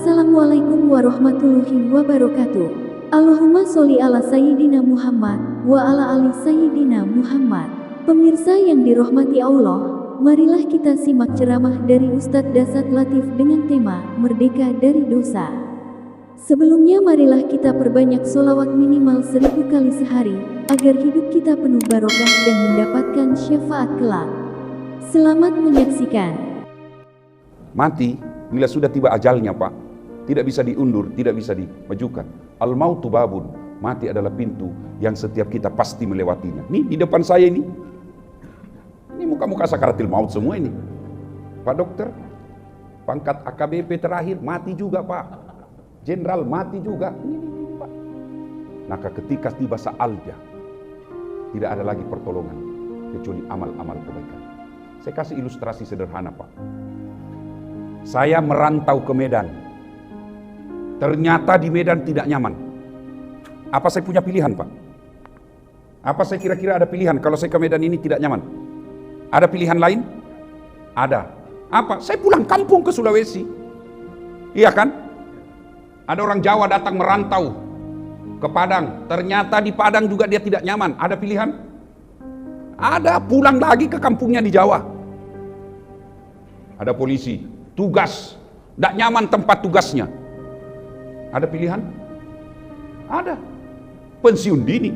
Assalamualaikum warahmatullahi wabarakatuh. Allahumma sholli ala Sayyidina Muhammad wa ala ali Sayyidina Muhammad. Pemirsa yang dirahmati Allah, marilah kita simak ceramah dari Ustadz Dasat Latif dengan tema Merdeka dari Dosa. Sebelumnya marilah kita perbanyak sholawat minimal 1000 kali sehari, agar hidup kita penuh barokah dan mendapatkan syafaat kelak. Selamat menyaksikan. Mati bila sudah tiba ajalnya, Pak, tidak bisa diundur, tidak bisa dimajukan. Al-mautu babun, mati adalah pintu yang setiap kita pasti melewatinya. Nih di depan saya ini muka-muka sakaratil maut semua ini. Pak dokter, pangkat AKBP terakhir mati juga, Pak. Jenderal mati juga. Ini, Pak. Maka ketika tiba saatnya, tidak ada lagi pertolongan kecuali amal-amal kebaikan. Saya kasih ilustrasi sederhana, Pak. Saya merantau ke Medan. Ternyata di Medan tidak nyaman. Apa saya punya pilihan, Pak? Apa saya kira-kira ada pilihan kalau saya ke Medan ini tidak nyaman? Ada pilihan lain? Ada. Apa? Saya pulang kampung ke Sulawesi. Iya kan? Ada orang Jawa datang merantau ke Padang. Ternyata di Padang juga dia tidak nyaman. Ada pilihan? Ada. Pulang lagi ke kampungnya di Jawa. Ada polisi. Tugas, tidak nyaman tempat tugasnya. Ada pilihan? Ada. Pensiun dini.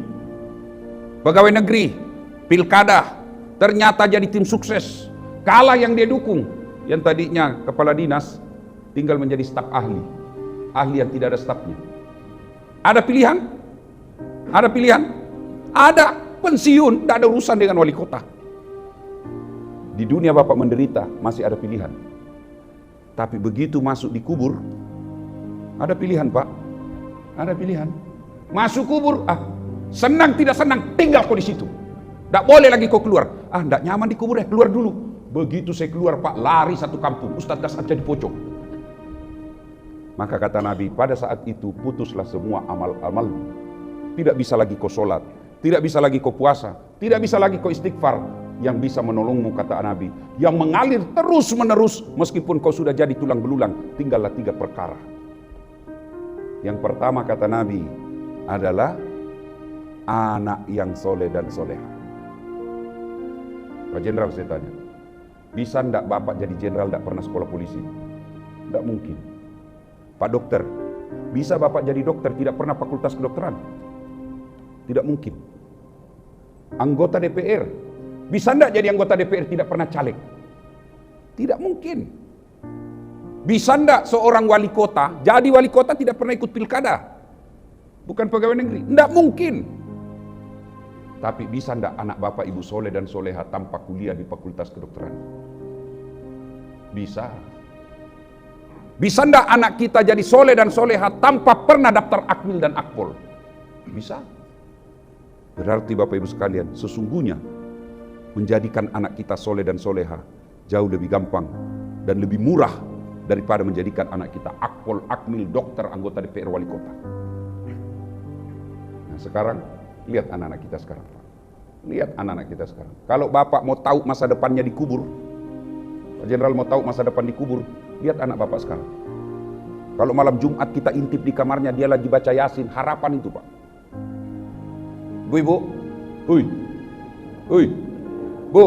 Pegawai negeri, pilkada, ternyata jadi tim sukses. Kalah yang dia dukung. Yang tadinya kepala dinas, tinggal menjadi staf ahli. Ahli yang tidak ada stafnya. Ada pilihan? Ada pilihan? Ada. Pensiun, tidak ada urusan dengan wali kota. Di dunia Bapak menderita, masih ada pilihan. Tapi begitu masuk di kubur, ada pilihan, Pak. Ada pilihan. Masuk kubur, senang tidak senang, tinggal kau di situ. Tidak boleh lagi kau keluar. Tidak nyaman di kubur, keluar dulu. Begitu saya keluar, Pak, lari satu kampung. Ustadz Dasat jadi pocong. Maka kata Nabi, pada saat itu putuslah semua amal-amalmu. Tidak bisa lagi kau sholat, tidak bisa lagi kau puasa, tidak bisa lagi kau istighfar. Yang bisa menolongmu, kata Nabi, yang mengalir terus menerus meskipun kau sudah jadi tulang belulang, tinggallah 3 perkara. Yang pertama, kata Nabi, adalah anak yang soleh dan soleha. Pak Jenderal, saya tanya, bisa ndak Bapak jadi jenderal ndak pernah sekolah polisi? Ndak mungkin. Pak dokter, bisa Bapak jadi dokter tidak pernah fakultas kedokteran? Tidak mungkin. Anggota DPR, bisa enggak jadi anggota DPR tidak pernah caleg? Tidak mungkin. Bisa enggak seorang wali kota jadi wali kota tidak pernah ikut pilkada? Bukan pegawai negeri? Enggak mungkin. Tapi bisa enggak anak Bapak Ibu soleh dan soleha tanpa kuliah di fakultas kedokteran? Bisa. Bisa enggak anak kita jadi soleh dan soleha tanpa pernah daftar akmil dan akpol? Bisa. Berarti Bapak Ibu sekalian, sesungguhnya menjadikan anak kita soleh dan soleha jauh lebih gampang dan lebih murah daripada menjadikan anak kita akpol, akmil, dokter, anggota DPR, wali kota. Nah sekarang lihat anak-anak kita sekarang, Pak. Lihat anak-anak kita sekarang. Kalau Bapak mau tahu masa depannya di kubur, Pak Jenderal mau tahu masa depan di kubur, lihat anak Bapak sekarang. Kalau malam Jumat kita intip di kamarnya, dia lagi baca Yasin, harapan itu, Pak. Ibu, Bu,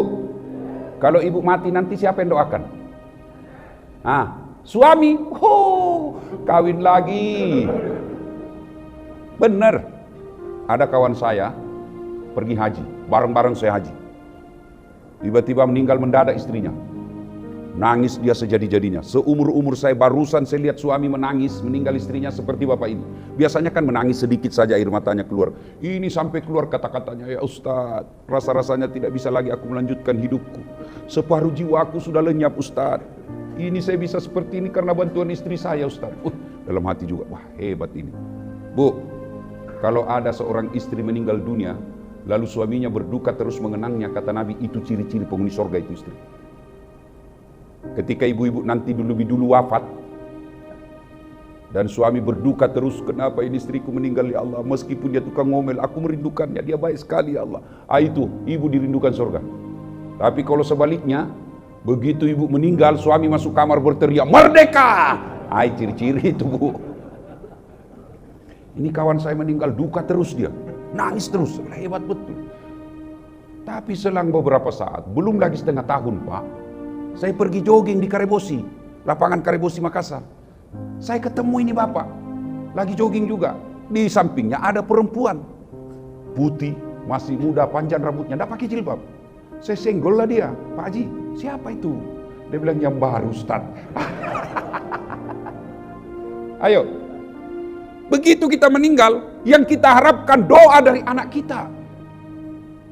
kalau ibu mati nanti siapa yang doakan? Suami, kawin lagi. Bener. Ada kawan saya pergi haji, bareng-bareng saya haji. Tiba-tiba meninggal mendadak istrinya. Nangis dia sejadi-jadinya. Seumur-umur saya barusan saya lihat suami menangis, meninggal istrinya seperti bapak ini. Biasanya kan menangis sedikit saja air matanya keluar. Ini sampai keluar kata-katanya, ya Ustadz, rasa-rasanya tidak bisa lagi aku melanjutkan hidupku. Separuh jiwaku sudah lenyap Ustadz. Ini saya bisa seperti ini karena bantuan istri saya Ustadz. Dalam hati juga, wah hebat ini. Bu, kalau ada seorang istri meninggal dunia, lalu suaminya berduka terus mengenangnya, kata Nabi, itu ciri-ciri penghuni surga itu istri. Ketika ibu-ibu nanti lebih dulu wafat dan suami berduka terus, kenapa ini istriku meninggal ya Allah, meskipun dia tukang ngomel, aku merindukannya, dia baik sekali ya Allah. Itu ibu dirindukan surga. Tapi kalau sebaliknya, begitu ibu meninggal, suami masuk kamar berteriak, merdeka, Hai, ciri-ciri itu Bu. Ini kawan saya meninggal, duka terus dia. Nangis terus, hebat betul. Tapi selang beberapa saat, belum lagi setengah tahun Pak, saya pergi jogging di Karebosi, lapangan Karebosi Makassar. Saya ketemu ini bapak, lagi jogging juga. Di sampingnya ada perempuan, putih, masih muda, panjang rambutnya, tidak pakai jilbab. Saya senggol lah dia, Pak Haji, siapa itu? Dia bilang, yang baru Ustaz. Ayo, begitu kita meninggal, yang kita harapkan doa dari anak kita.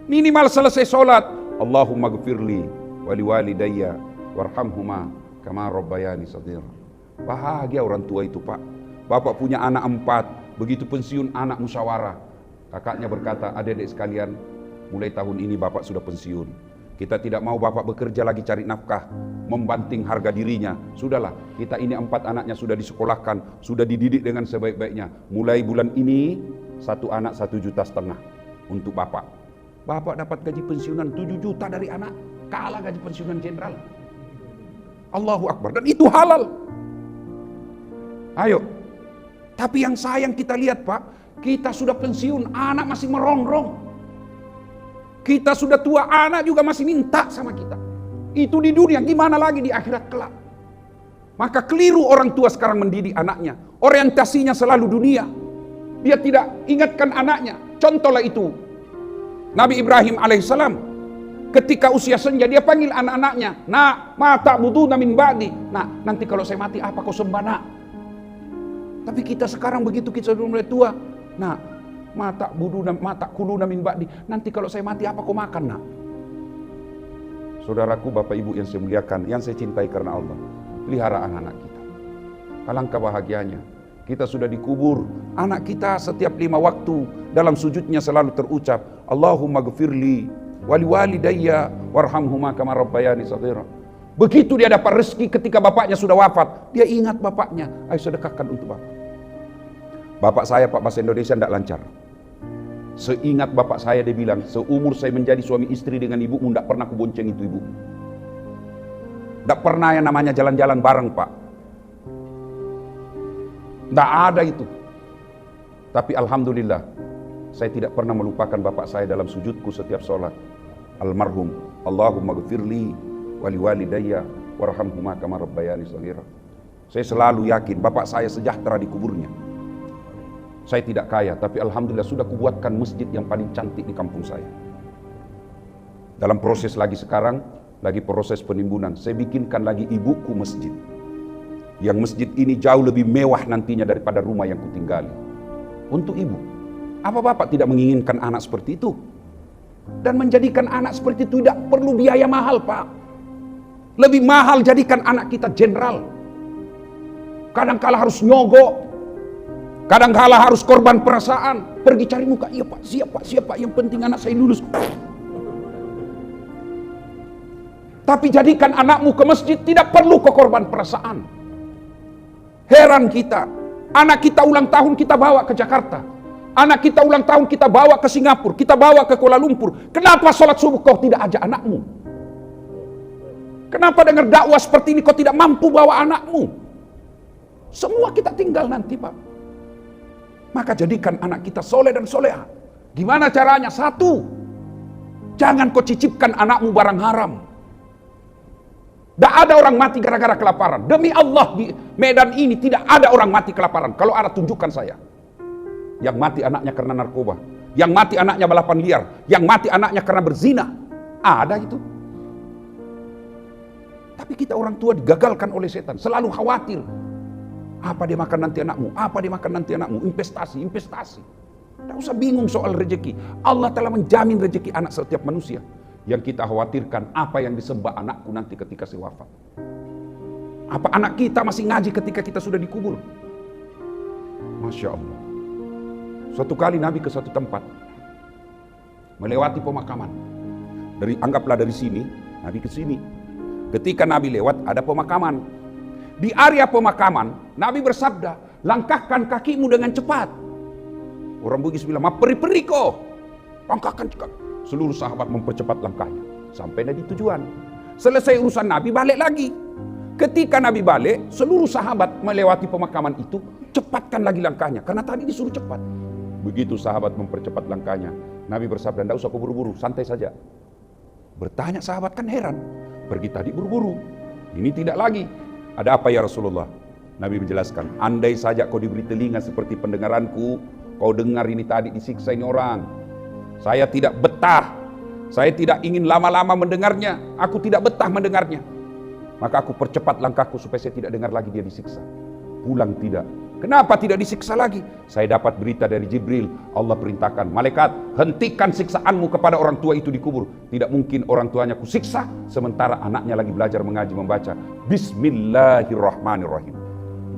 Minimal selesai sholat, Allahumma gfirli wali walidayya warhamhuma kama rabbayani shaghira. Bahagia orang tua itu Pak. Bapak punya anak 4, begitu pensiun anak musyawarah. Kakaknya berkata, adik-adik sekalian, mulai tahun ini Bapak sudah pensiun. Kita tidak mau Bapak bekerja lagi cari nafkah, membanting harga dirinya. Sudahlah, kita ini 4 anaknya sudah disekolahkan, sudah dididik dengan sebaik-baiknya. Mulai bulan ini, 1 anak 1,5 juta untuk Bapak. Bapak dapat gaji pensiunan 7 juta dari anak, kalah gaji pensiunan jenderal. Allahu Akbar, dan itu halal. Ayo, tapi yang sayang kita lihat Pak, kita sudah pensiun, anak masih merongrong. Kita sudah tua, anak juga masih minta sama kita. Itu di dunia, gimana lagi di akhirat kelak. Maka keliru orang tua sekarang mendidik anaknya. Orientasinya selalu dunia. Dia tidak ingatkan anaknya. Contohlah itu, Nabi Ibrahim alaihissalam. Ketika usia senja, dia panggil anak-anaknya. Nak, ma ta'buduna min ba'di. Nak, nanti kalau saya mati, apa kau sembah nak? Tapi kita sekarang begitu kita sudah mulai tua. Nah, mata kuluna min ba'di. Nanti kalau saya mati apa kau makan nak? Saudaraku, Bapak Ibu yang saya muliakan, yang saya cintai karena Allah, pelihara anak-anak kita. Alangkah bahagianya. Kita sudah dikubur. Anak kita setiap 5 waktu dalam sujudnya selalu terucap, Allahumma gfirli wali walidayya warhamhuma kama rabbayani shaghira. Begitu dia dapat rezeki ketika bapaknya sudah wafat, dia ingat bapaknya, ayo sedekahkan untuk bapak. Bapak saya Pak bahasa Indonesia tidak lancar. Seingat bapak saya dia bilang, seumur saya menjadi suami istri dengan ibumu, tidak pernah aku bonceng itu ibu. Tidak pernah yang namanya jalan-jalan bareng Pak. Tidak ada itu. Tapi Alhamdulillah, saya tidak pernah melupakan bapak saya dalam sujudku setiap sholat. Almarhum, Allahumma gfirli wali walidayya warhamhuma kama rabbayani shaghira. Saya selalu yakin bapak saya sejahtera di kuburnya. Saya tidak kaya, tapi Alhamdulillah sudah kubuatkan masjid yang paling cantik di kampung saya. Dalam proses lagi sekarang, lagi proses penimbunan, saya bikinkan lagi ibuku masjid. Yang masjid ini jauh lebih mewah nantinya daripada rumah yang kutinggali. Untuk ibu. Apa bapak tidak menginginkan anak seperti itu? Dan menjadikan anak seperti itu tidak perlu biaya mahal Pak. Lebih mahal jadikan anak kita jenderal. Kadang-kala harus nyogok. Kadang-kala harus korban perasaan. Pergi cari muka, iya Pak, siapa, yang penting anak saya lulus. Tapi jadikan anakmu ke masjid, tidak perlu ke korban perasaan. Heran kita, anak kita ulang tahun kita bawa ke Jakarta. Anak kita ulang tahun kita bawa ke Singapura, kita bawa ke Kuala Lumpur. Kenapa sholat subuh kau tidak ajak anakmu? Kenapa dengar dakwah seperti ini kau tidak mampu bawa anakmu? Semua kita tinggal nanti Pak. Maka jadikan anak kita soleh dan soleha. Gimana caranya? 1, jangan kau cicipkan anakmu barang haram. Tidak ada orang mati gara-gara kelaparan. Demi Allah di Medan ini tidak ada orang mati kelaparan. Kalau ada tunjukkan saya. Yang mati anaknya karena narkoba. Yang mati anaknya balapan liar. Yang mati anaknya karena berzina. Ada itu. Tapi kita orang tua digagalkan oleh setan. Selalu khawatir. Apa dia makan nanti anakmu? Apa dia makan nanti anakmu? Investasi. Tidak usah bingung soal rezeki. Allah telah menjamin rezeki anak setiap manusia. Yang kita khawatirkan apa yang disembah anakku nanti ketika saya wafat. Apa anak kita masih ngaji ketika kita sudah dikubur? Masya Allah. Suatu kali Nabi ke suatu tempat, melewati pemakaman. Anggaplah dari sini, Nabi ke sini. Ketika Nabi lewat ada pemakaman. Di area pemakaman, Nabi bersabda, langkahkan kakimu dengan cepat. Orang Bugis bilang, ma peri-peri kok. Langkahkan cepat. Seluruh sahabat mempercepat langkahnya. Sampai di tujuan. Selesai urusan Nabi, balik lagi. Ketika Nabi balik, seluruh sahabat melewati pemakaman itu, cepatkan lagi langkahnya. Karena tadi disuruh cepat. Begitu sahabat mempercepat langkahnya, Nabi bersabda, "Tidak usah buru-buru, santai saja." Bertanya sahabat kan heran, pergi tadi buru-buru, ini tidak lagi. Ada apa ya Rasulullah? Nabi menjelaskan, andai saja kau diberi telinga seperti pendengaranku, kau dengar ini tadi disiksa ini orang. Saya tidak betah, saya tidak ingin lama-lama mendengarnya, aku tidak betah mendengarnya. Maka aku percepat langkahku supaya saya tidak dengar lagi dia disiksa. Pulang tidak. Kenapa tidak disiksa lagi? Saya dapat berita dari Jibril, Allah perintahkan, malaikat, hentikan siksaanmu kepada orang tua itu di kubur. Tidak mungkin orang tuanya kusiksa, sementara anaknya lagi belajar mengaji membaca. Bismillahirrahmanirrahim.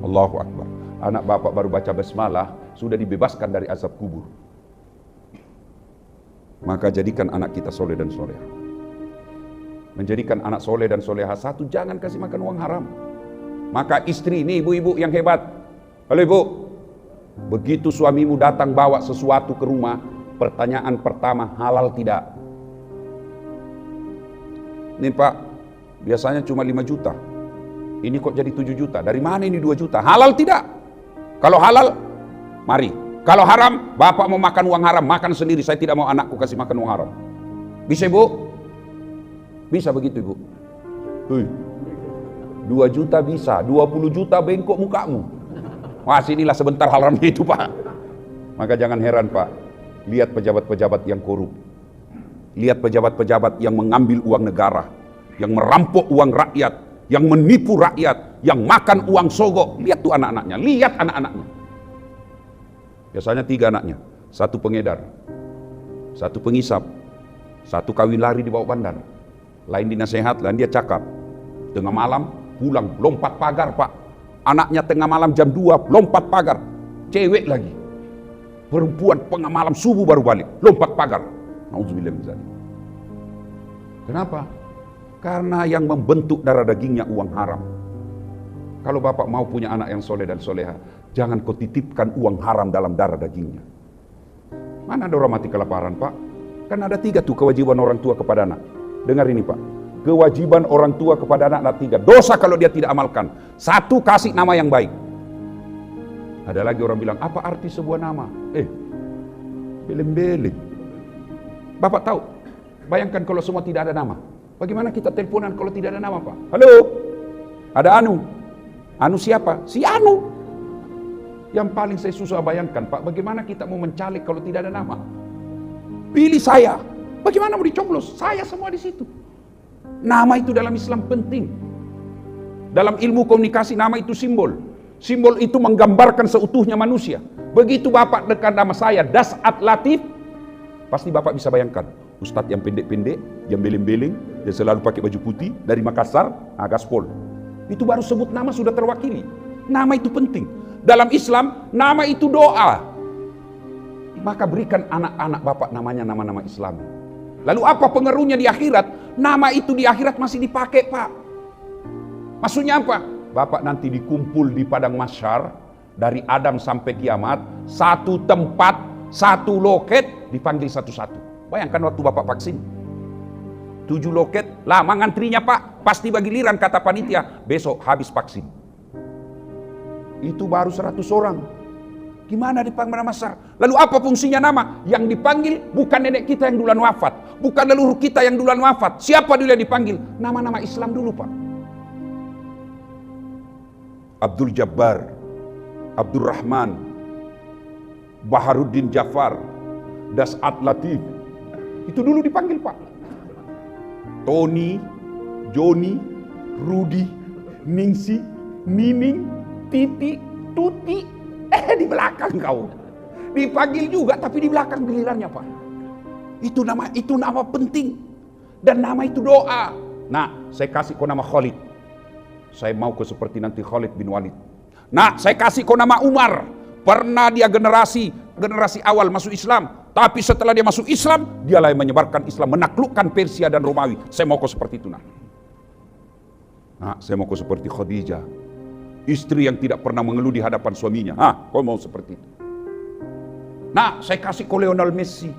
Allahu Akbar. Anak bapak baru baca basmalah, sudah dibebaskan dari azab kubur. Maka jadikan anak kita soleh dan soleha. Menjadikan anak soleh dan soleha, satu, jangan kasih makan uang haram. Maka istri, ini ibu-ibu yang hebat. Halo ibu, begitu suamimu datang bawa sesuatu ke rumah, pertanyaan pertama, halal tidak? Ini pak, biasanya cuma 5 juta. Ini kok jadi 7 juta? Dari mana ini 2 juta? Halal tidak? Kalau halal, mari. Kalau haram, bapak mau makan uang haram, makan sendiri. Saya tidak mau anakku kasih makan uang haram. Bisa ibu? Bisa begitu ibu? 2 juta bisa, 20 juta bengkok mukamu. Wah sinilah sebentar haramnya itu pak. Maka jangan heran pak, lihat pejabat-pejabat yang korup. Lihat pejabat-pejabat yang mengambil uang negara, yang merampok uang rakyat, yang menipu rakyat, yang makan uang sogok. Lihat tuh anak-anaknya, lihat anak-anaknya. Biasanya 3 anaknya, 1 pengedar, 1 pengisap, 1 kawin lari di bawah bandar. Lain dinasehat, lain dia cakap. Tengah malam pulang, lompat pagar pak. Anaknya tengah malam jam 2, lompat pagar. Cewek lagi. Perempuan tengah malam subuh baru balik, lompat pagar. Nauzubillah min dzalik. Kenapa? Karena yang membentuk darah dagingnya uang haram. Kalau bapak mau punya anak yang soleh dan soleha, jangan kau titipkan uang haram dalam darah dagingnya. Mana ada orang mati kelaparan pak? Kan ada 3 tuh kewajiban orang tua kepada anak. Dengar ini pak, kewajiban orang tua kepada anak ada 3. Dosa kalau dia tidak amalkan. 1, kasih nama yang baik. Ada lagi orang bilang, apa arti sebuah nama? Beleng-beleng. Bapak tahu, bayangkan kalau semua tidak ada nama. Bagaimana kita teleponan kalau tidak ada nama pak? Halo, ada Anu. Anu siapa? Si Anu. Yang paling saya susah bayangkan pak, bagaimana kita mau mencalik kalau tidak ada nama? Pilih saya. Bagaimana mau dicoblos? Saya semua di situ. Nama itu dalam Islam penting. Dalam ilmu komunikasi nama itu simbol. Simbol itu menggambarkan seutuhnya manusia. Begitu bapak dekat nama saya, Das'at Latif, pasti bapak bisa bayangkan. Ustadz yang pendek-pendek, yang beleng-beleng, yang selalu pakai baju putih, dari Makassar, Gaspol. Itu baru sebut nama sudah terwakili. Nama itu penting. Dalam Islam, nama itu doa. Maka berikan anak-anak bapak namanya nama-nama Islam. Lalu apa pengaruhnya di akhirat? Nama itu di akhirat masih dipakai pak. Maksudnya apa? Bapak nanti dikumpul di padang mahsyar, dari Adam sampai kiamat, 1 tempat, 1 loket, dipanggil satu-satu. Bayangkan waktu bapak vaksin, 7 loket, lama ngantrinya pak, pasti bagi liran kata panitia, besok habis vaksin. Itu baru 100 orang. Gimana dipanggil nama besar? Lalu apa fungsinya nama? Yang dipanggil bukan nenek kita yang duluan wafat, bukan leluhur kita yang duluan wafat. Siapa dulu yang dipanggil? Nama-nama Islam dulu pak. Abdul Jabbar, Abdul Rahman, Baharuddin Jafar, Das'at Latif. Itu dulu dipanggil pak. Tony, Joni, Rudi, Ningsi, Nining, Titi, Tuti. Di belakang kau. Dipanggil juga tapi di belakang gilirannya pak. Itu nama penting. Dan nama itu doa. Nah, saya kasih kau nama Khalid. Saya mau kau seperti nanti Khalid bin Walid. Nah, saya kasih kau nama Umar. Pernah dia generasi awal masuk Islam. Tapi setelah dia masuk Islam, dialah yang menyebarkan Islam, menaklukkan Persia dan Romawi. Saya mau kau seperti itu nah. Nah, saya mau kau seperti Khadijah, istri yang tidak pernah mengeluh di hadapan suaminya. Kau mau seperti itu. Nah, saya kasih kau Lionel Messi.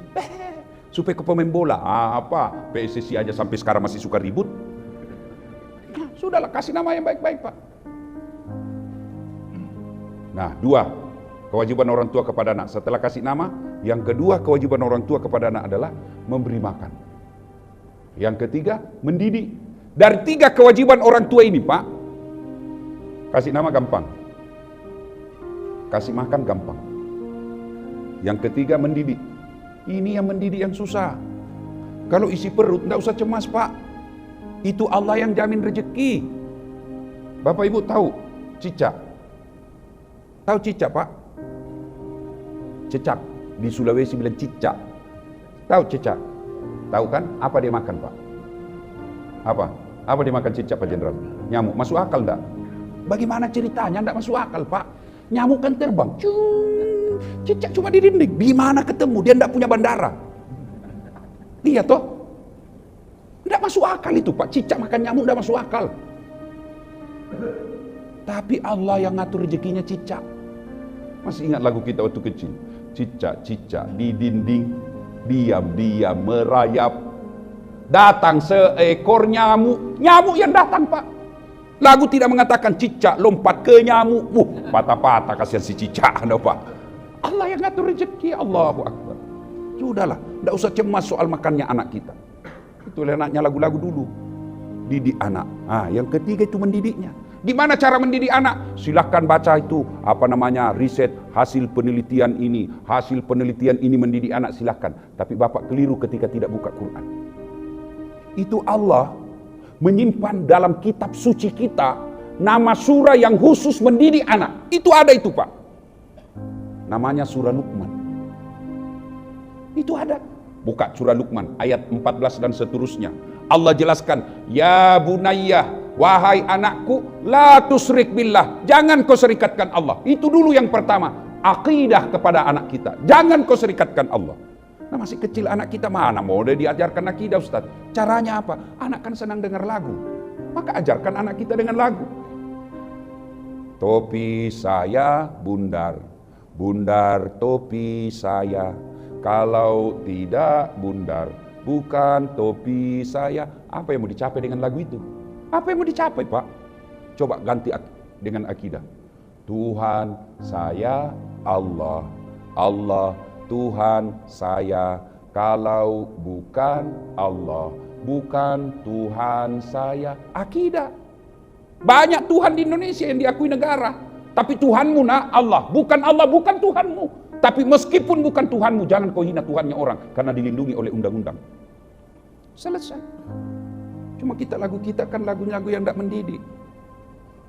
Supaya ke pemain bola. Apa? PSSI aja sampai sekarang masih suka ribut. Sudah Sudahlah, kasih nama yang baik-baik, Pak. Nah, 2, kewajiban orang tua kepada anak. Setelah kasih nama, yang kedua kewajiban orang tua kepada anak adalah memberi makan. Yang ketiga, mendidik. Dari 3 kewajiban orang tua ini, Pak, kasih nama gampang, kasih makan gampang. Yang ketiga, mendidik. Ini yang mendidik yang susah. Kalau isi perut, tidak usah cemas, Pak. Itu Allah yang jamin rezeki. Bapak Ibu tahu cicak? Tahu cicak, Pak? Cicak. Di Sulawesi bilang cicak. Tahu cicak? Tahu kan? Apa dia makan, Pak? Apa? Apa dia makan cicak, Pak Jenderal? Nyamuk. Masuk akal enggak? Bagaimana ceritanya? Enggak masuk akal, Pak. Nyamuk kan terbang. Cicak cuma di dinding. Di mana ketemu? Dia enggak punya bandara. Iya toh? Enggak masuk akal itu, Pak. Cicak makan nyamuk enggak masuk akal. Tapi Allah yang ngatur rezekinya cicak. Masih ingat lagu kita waktu kecil? Cicak-cicak di dinding, diam-diam merayap. Datang seekor nyamuk. Nyamuk yang datang, Pak. Lagu tidak mengatakan cicak lompat ke nyamuk. Patah-patah kasihan si cicak, Pak. Allah yang ngatur rezeki. Allahu Akbar. Sudahlah, tidak usah cemas soal makannya anak kita. Itu enaknya lagu-lagu dulu. Didik anak. Yang ketiga itu mendidiknya. Gimana cara mendidik anak? Silahkan baca itu, riset hasil penelitian ini. Hasil penelitian ini mendidik anak, silahkan. Tapi Bapak keliru ketika tidak buka Quran. Itu Allah menyimpan dalam kitab suci kita nama surah yang khusus mendidik anak. Itu ada itu, Pak. Namanya surah Luqman. Itu ada. Buka surah Luqman ayat 14 dan seterusnya. Allah jelaskan, ya bunayyah, wahai anakku, la tusyrik billah, jangan kau serikatkan Allah. Itu dulu yang pertama, akidah kepada anak kita. Jangan kau serikatkan Allah. Nah, masih kecil anak kita, mana mau diajarkan akidah, Ustaz? Caranya apa? Anak kan senang dengar lagu. Maka ajarkan anak kita dengan lagu. Topi saya bundar, bundar topi saya. Kalau tidak bundar, bukan topi saya. Apa yang mau dicapai dengan lagu itu? Apa yang mau dicapai, Pak? Coba ganti dengan akidah. Tuhan saya Allah, Allah Tuhan saya. Kalau bukan Allah, bukan Tuhan saya. Akidah. Banyak Tuhan di Indonesia yang diakui negara, tapi Tuhanmu Allah, bukan Tuhanmu. Tapi meskipun bukan Tuhanmu, jangan kau hina Tuhannya orang, karena dilindungi oleh undang-undang. Selesai. Cuma lagu kita kan lagu-lagu yang tidak mendidik.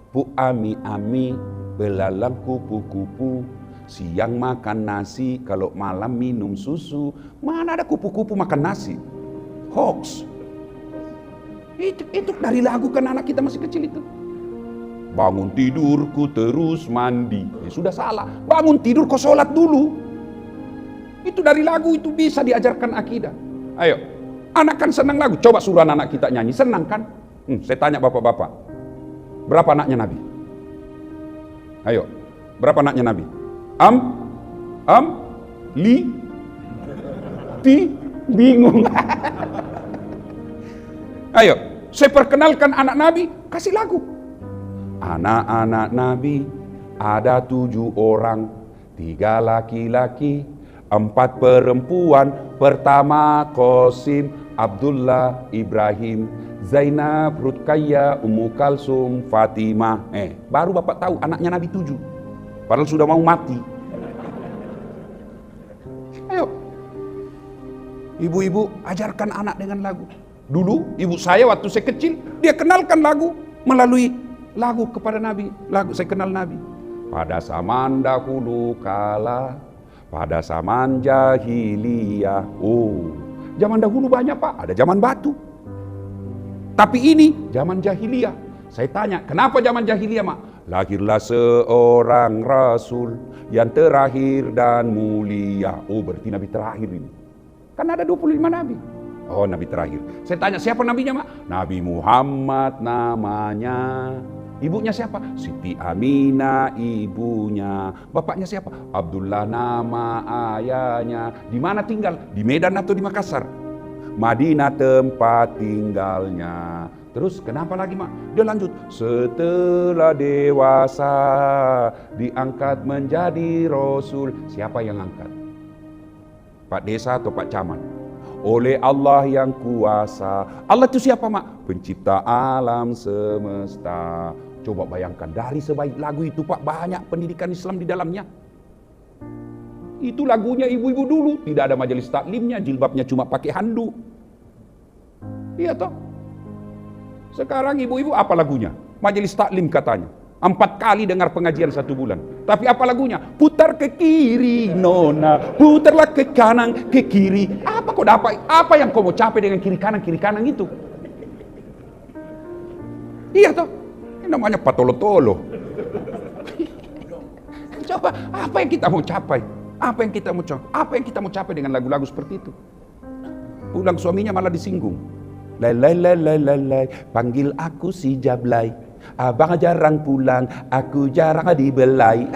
Bu ami-ami, belalang kupu-kupu, siang makan nasi, kalau malam minum susu. Mana ada kupu-kupu makan nasi? Hoax. Itu dari lagu kan anak kita masih kecil itu. Bangun tidurku terus mandi. Sudah salah. Bangun tidur kau sholat dulu. Itu dari lagu itu bisa diajarkan akidah. Ayo. Anak kan senang lagu. Coba suruh anak kita nyanyi. Senang kan? Saya tanya bapak-bapak. Berapa anaknya Nabi? Ayo. Berapa anaknya Nabi? Ti, bingung. Ayo. Saya perkenalkan anak Nabi. Kasih lagu. Anak-anak Nabi ada 7 orang, 3 laki-laki, 4 perempuan. Pertama Qasim, Abdullah, Ibrahim, Zainab, Ruqayyah, Ummu Kalsum, Fatimah. Baru Bapak tahu anaknya Nabi 7. Padahal sudah mau mati. Ayo. Ibu-ibu ajarkan anak dengan lagu. Dulu ibu saya waktu saya kecil, dia kenalkan lagu melalui lagu kepada Nabi. Lagu saya kenal Nabi. Pada zaman dahulu kala, pada zaman jahiliyah. Zaman dahulu banyak, Pak. Ada zaman batu. Tapi ini zaman jahiliyah. Saya tanya, kenapa zaman jahiliyah, Mak? Lahirlah seorang rasul yang terakhir dan mulia. Berarti Nabi terakhir ini. Kan ada 25 Nabi. Nabi terakhir. Saya tanya, siapa nabinya, Mak? Nabi Muhammad namanya. Ibunya siapa? Siti Aminah ibunya. Bapaknya siapa? Abdullah nama ayahnya. Di mana tinggal? Di Medan atau di Makassar? Madinah tempat tinggalnya. Terus kenapa lagi mak? Dia lanjut, setelah dewasa diangkat menjadi Rasul. Siapa yang angkat? Pak Desa atau Pak Camat? Oleh Allah yang kuasa. Allah itu siapa mak? Pencipta alam semesta. Coba bayangkan, dari sebaik lagu itu Pak, banyak pendidikan Islam di dalamnya. Itu lagunya ibu-ibu dulu, tidak ada majelis taklimnya, jilbabnya cuma pakai handuk. Iya toh? Sekarang ibu-ibu apa lagunya? Majelis taklim katanya. 4 kali dengar pengajian 1 bulan. Tapi apa lagunya? Putar ke kiri nona, putarlah ke kanan, ke kiri. Apa kok dapat? Apa yang kau mau capai dengan kiri kanan itu? Iya toh? Ini namanya patolo-tolo. Coba, apa yang kita mau capai? Apa yang kita mau capai dengan lagu-lagu seperti itu? Pulang suaminya malah disinggung. Lai, panggil aku si Jablay. Abang jarang pulang, aku jarang dibelai.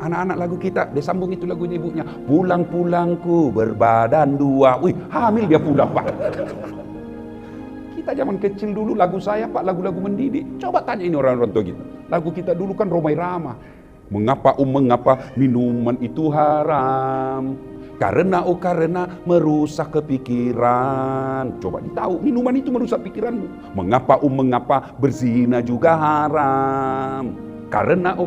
Anak-anak lagu kita, dia sambung itu lagunya ibunya. Pulang-pulangku berbadan 2. Wih, hamil dia pulang Pak. Kita zaman kecil dulu lagu saya Pak, lagu-lagu mendidik. Coba tanya ini orang-orang tua kita. Lagu kita dulu kan Romai Rama. Mengapa minuman itu haram? Karena merusak kepikiran. Coba ditahu, minuman itu merusak pikiranmu. Mengapa berzina juga haram? Karena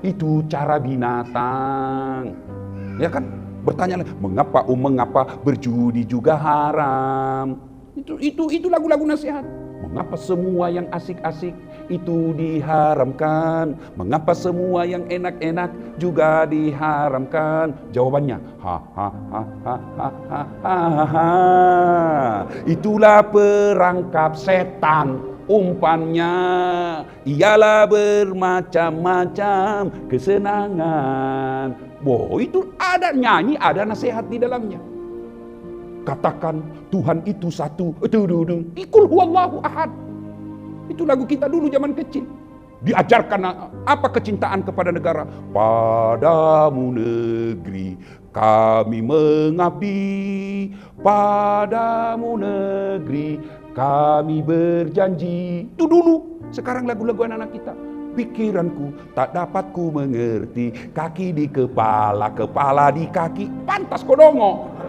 itu cara binatang. Ya kan? Bertanya lagi, mengapa berjudi juga haram? Itu lagu-lagu nasihat. Mengapa semua yang asik-asik itu diharamkan? Mengapa semua yang enak-enak juga diharamkan? Jawabannya, itulah perangkap setan. Umpannya ialah bermacam-macam kesenangan. Itu ada nyanyi, ada nasihat di dalamnya. Katakan Tuhan itu satu. Qul huwallahu ahad. Itu lagu kita dulu zaman kecil. Diajarkan apa kecintaan kepada negara. Padamu negeri kami mengabdi. Padamu negeri kami berjanji. Itu dulu. Sekarang lagu-lagu anak-anak kita. Pikiranku tak dapat ku mengerti. Kaki di kepala, kepala di kaki. Pantas kodongo.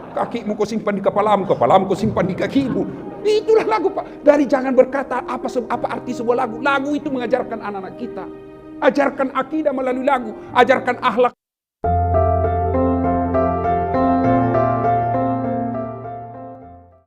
Kakimu kau simpan di kepalamu kau simpan di kakimu. Itulah lagu Pak. Dari jangan berkata apa arti sebuah lagu. Lagu itu mengajarkan anak-anak kita. Ajarkan akidah melalui lagu. Ajarkan akhlak